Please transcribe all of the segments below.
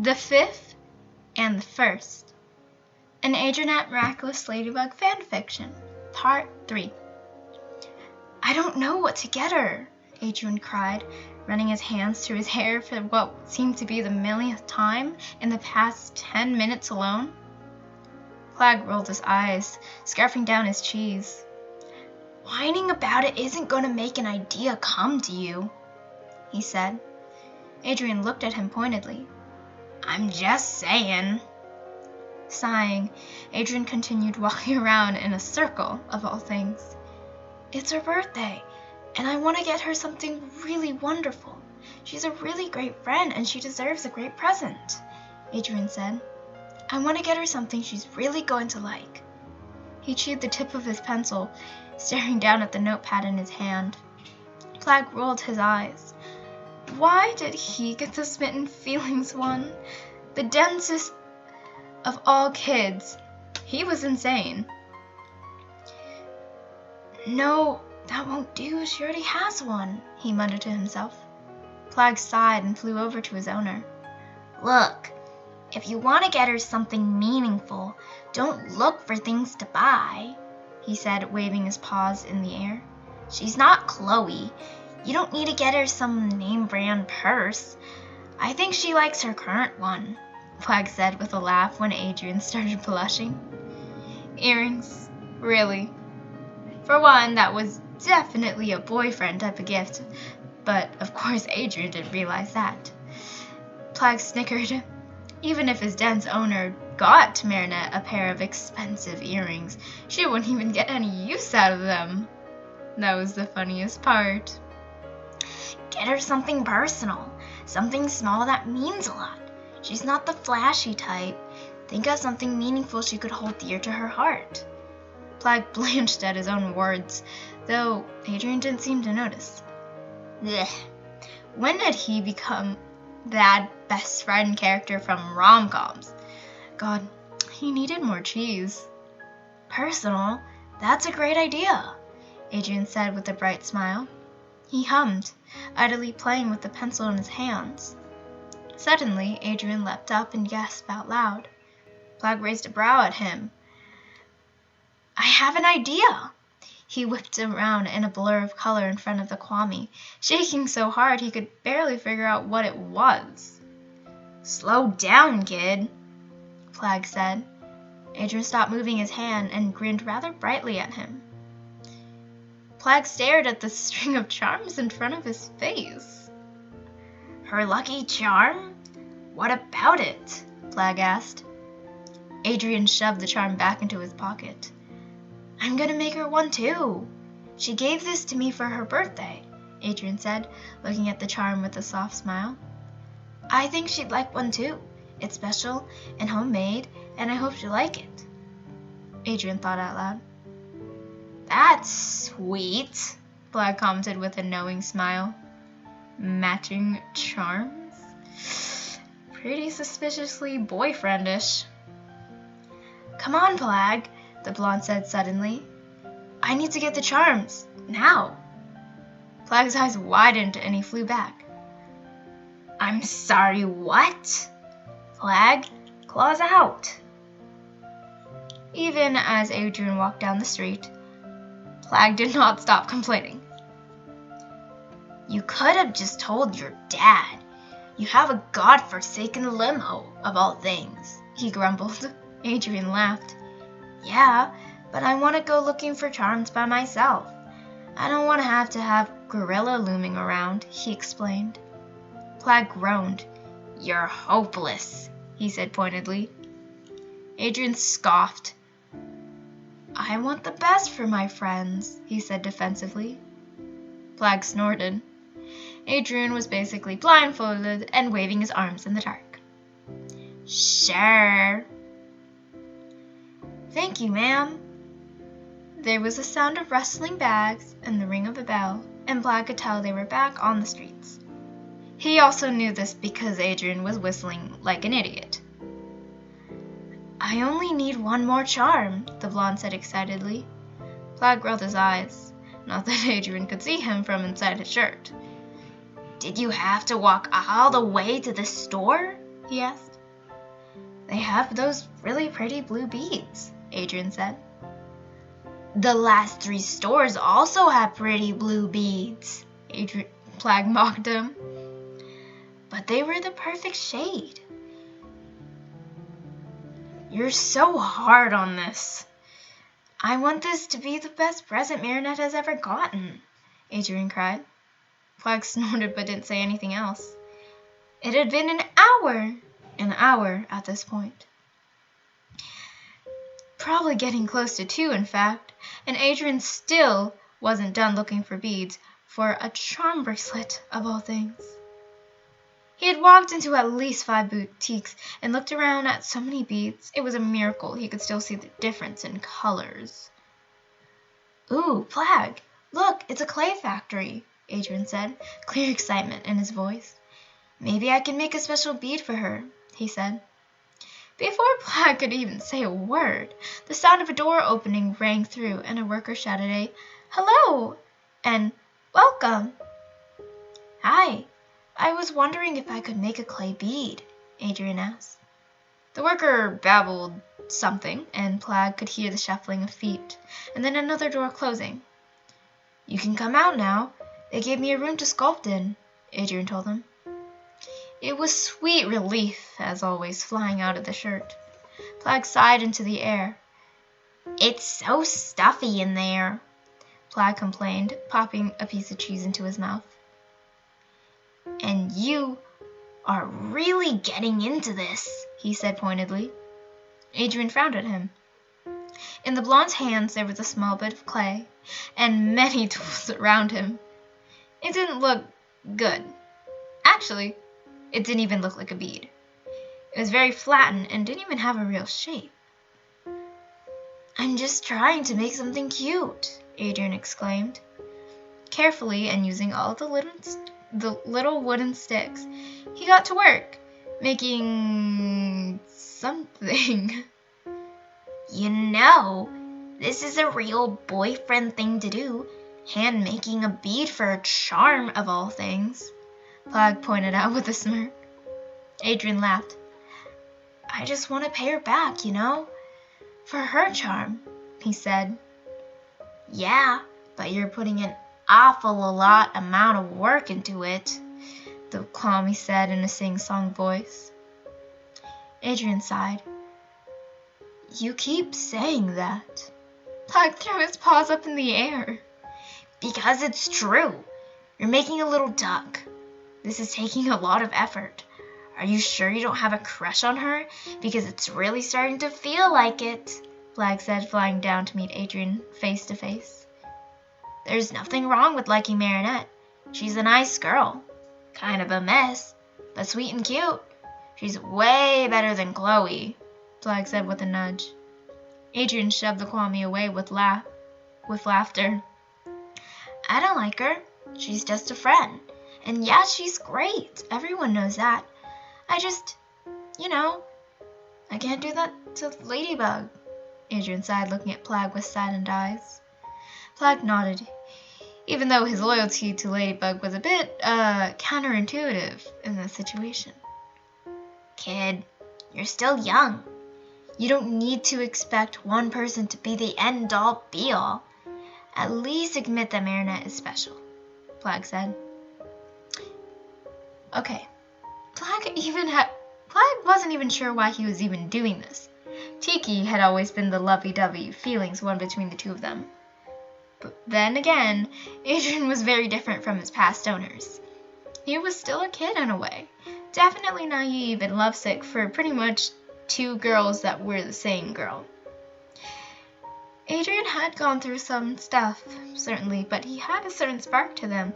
The Fifth and the First. An Adrienette Miraculous Ladybug fanfiction, Part 3. I don't know what to get her, Adrien cried, running his hands through his hair for what seemed to be the millionth time in the past 10 minutes alone. Plagg rolled his eyes, scarfing down his cheese. Whining about it isn't going to make an idea come to you, he said. Adrien looked at him pointedly. I'm just saying. Sighing, Adrien continued walking around in a circle, of all things. It's her birthday, and I want to get her something really wonderful. She's a really great friend, and she deserves a great present, Adrien said. I want to get her something she's really going to like. He chewed the tip of his pencil, staring down at the notepad in his hand. Plagg rolled his eyes. Why did he get the smitten feelings one? The densest of all kids. He was insane. No, that won't do. She already has one, he muttered to himself. Plagg sighed and flew over to his owner. Look, if you want to get her something meaningful, don't look for things to buy, he said, waving his paws in the air. She's not Chloe. You don't need to get her some name-brand purse. I think she likes her current one, Plagg said with a laugh when Adrien started blushing. Earrings? Really? For one, that was definitely a boyfriend type of gift, but of course Adrien didn't realize that. Plagg snickered. Even if his dense owner got Marinette a pair of expensive earrings, she wouldn't even get any use out of them. That was the funniest part. Get her something personal, something small that means a lot. She's not the flashy type. Think of something meaningful she could hold dear to her heart. Plagg blanched at his own words, though Adrien didn't seem to notice. Blech. When did he become that best friend character from rom-coms? God, he needed more cheese. Personal? That's a great idea, Adrien said with a bright smile. He hummed, idly playing with the pencil in his hands. Suddenly, Adrien leapt up and gasped out loud. Plagg raised a brow at him. I have an idea! He whipped around in a blur of color in front of the Kwame, shaking so hard he could barely figure out what it was. Slow down, kid, Plagg said. Adrien stopped moving his hand and grinned rather brightly at him. Plagg stared at the string of charms in front of his face. Her lucky charm? What about it? Plagg asked. Adrien shoved the charm back into his pocket. I'm gonna make her one too. She gave this to me for her birthday, Adrien said, looking at the charm with a soft smile. I think she'd like one too. It's special and homemade, and I hope she'll like it. Adrien thought out loud. That's sweet, Plagg commented with a knowing smile. Matching charms? Pretty suspiciously boyfriendish. Come on, Plagg, the blonde said suddenly. I need to get the charms, now. Plagg's eyes widened and he flew back. I'm sorry, what? Plagg, claws out. Even as Adrien walked down the street, Plagg did not stop complaining. You could have just told your dad. You have a godforsaken limo, of all things, he grumbled. Adrien laughed. Yeah, but I want to go looking for charms by myself. I don't want to have Gorilla looming around, he explained. Plagg groaned. You're hopeless, he said pointedly. Adrien scoffed. I want the best for my friends, he said defensively. Plagg snorted. Adrien was basically blindfolded and waving his arms in the dark. Sure. Thank you, ma'am. There was a sound of rustling bags and the ring of a bell, and Plagg could tell they were back on the streets. He also knew this because Adrien was whistling like an idiot. I only need one more charm, the blonde said excitedly. Plagg rolled his eyes, not that Adrien could see him from inside his shirt. Did you have to walk all the way to the store? He asked. They have those really pretty blue beads, Adrien said. The last 3 stores also have pretty blue beads, Plagg mocked him. But they were the perfect shade. You're so hard on this. I want this to be the best present Marinette has ever gotten, Adrien cried. Plagg snorted but didn't say anything else. It had been an hour at this point. Probably getting close to 2, in fact, and Adrien still wasn't done looking for beads for a charm bracelet, of all things. He had walked into at least 5 boutiques and looked around at so many beads, it was a miracle he could still see the difference in colors. Ooh, Plagg, look, it's a clay factory, Adrien said, clear excitement in his voice. Maybe I can make a special bead for her, he said. Before Plagg could even say a word, the sound of a door opening rang through, and a worker shouted a "Hello!" and "Welcome!" Hi, I was wondering if I could make a clay bead, Adrien asked. The worker babbled something, and Plagg could hear the shuffling of feet, and then another door closing. You can come out now. They gave me a room to sculpt in, Adrien told him. It was sweet relief, as always, flying out of the shirt. Plagg sighed into the air. It's so stuffy in there, Plagg complained, popping a piece of cheese into his mouth. And you are really getting into this, he said pointedly. Adrien frowned at him. In the blonde's hands there was a small bit of clay, and many tools around him. It didn't look good. Actually, it didn't even look like a bead. It was very flattened and didn't even have a real shape. I'm just trying to make something cute, Adrien exclaimed. Carefully, and using all the little wooden sticks, he got to work, making something. You know, this is a real boyfriend thing to do, hand-making a bead for a charm of all things, Plagg pointed out with a smirk. Adrien laughed. I just want to pay her back, you know, for her charm, he said. Yeah, but you're putting an awful lot amount of work into it, the Kwame said in a sing-song voice. Adrien sighed. You keep saying that. Plagg threw his paws up in the air. Because it's true. You're making a little duck. This is taking a lot of effort. Are you sure you don't have a crush on her? Because it's really starting to feel like it, Plagg said, flying down to meet Adrien face to face. There's nothing wrong with liking Marinette. She's a nice girl. Kind of a mess, but sweet and cute. She's way better than Chloe, Plagg said with a nudge. Adrien shoved the Kwame away with laughter. I don't like her. She's just a friend. And yeah, she's great. Everyone knows that. I just, I can't do that to Ladybug, Adrien sighed, looking at Plagg with saddened eyes. Plagg nodded, even though his loyalty to Ladybug was a bit, counterintuitive in this situation. Kid, you're still young. You don't need to expect one person to be the end-all, be-all. At least admit that Marinette is special, Plagg said. Okay, Plagg wasn't even sure why he was even doing this. Tiki had always been the lovey-dovey feelings one between the two of them. But then again, Adrien was very different from his past owners. He was still a kid in a way, definitely naive and lovesick for pretty much 2 girls that were the same girl. Adrien had gone through some stuff, certainly, but he had a certain spark to him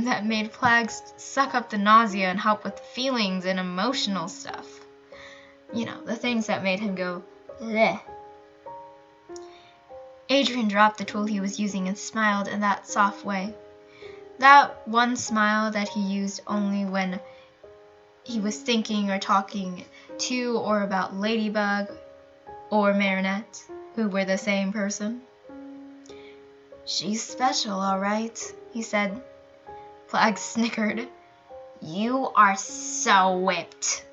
that made Plagg suck up the nausea and help with feelings and emotional stuff. The things that made him go, bleh. Adrien dropped the tool he was using and smiled in that soft way. That one smile that he used only when he was thinking or talking to or about Ladybug or Marinette, who were the same person. She's special, all right, he said. Plagg snickered. You are so whipped,